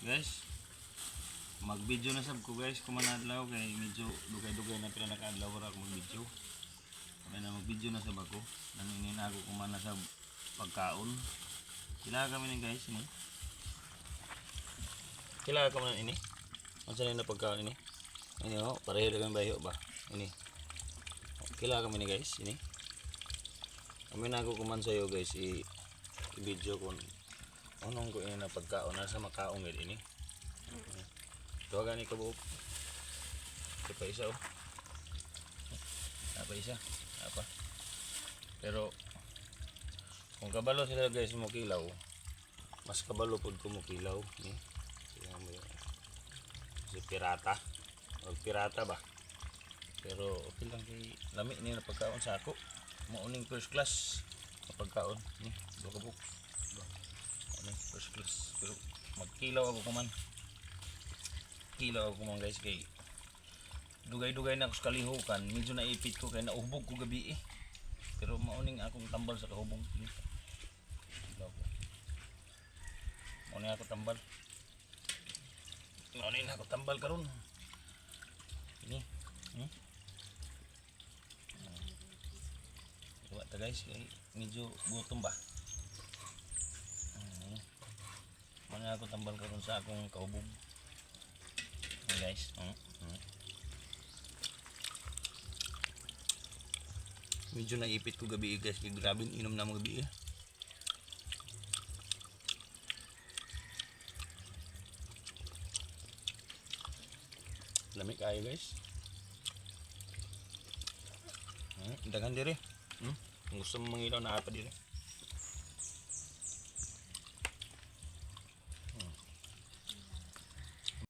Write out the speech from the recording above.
Guys, mag-video na sab ko guys kung manadlaw kay medyo dugay-dugay na pila nakaadlaw ra ako mag-video. Kaya na mag-video na sab ako. Naningin ako kung man na sa pagkaon. Kailangan kami ni guys ini. Kailangan ka man ini. Ano sa na pagkaon ini? Ini oh, pareho lang bayo ba? Ini. Kailangan kami ni guys ini. Kami na ako kuman sa iyo guys i-video ko anong ko ini na pagkaon nasa makaon gid ini. Tuwa gani ka buok. Ito pa isa oh. Apa isa? Apa? Pero kung kabalo sila guys mo kilaw, mas kabalo pud ko mo kilaw ni. Tingnan mo yun. Si pirata. O pirata ba? Pero okay lang kay lami ni na pagkaon sa ako. Mauning first class na pagkaon ni. Duha ka buok. First class. Pero magkilaw ako kuman. Kilaw ako kuman guys kay dugay-dugay na ako sa kalihukan. Medyo naipit ko kay naubog ko gabi eh. Pero mauning akong tambal sa kahubong. Kilaw ko. Mauning ako tambal. Mauning ako tambal karon. Ini. Diba ta guys kay medyo gutom ba. Mauning ako tambal karon sa akong kahubong. Guys, medyo naipit ko gabi guys, kaya grabe inom na mo gabi eh. Lamig kayo guys. Dagan dire. Kung gusto mo mangilaw na apa dire.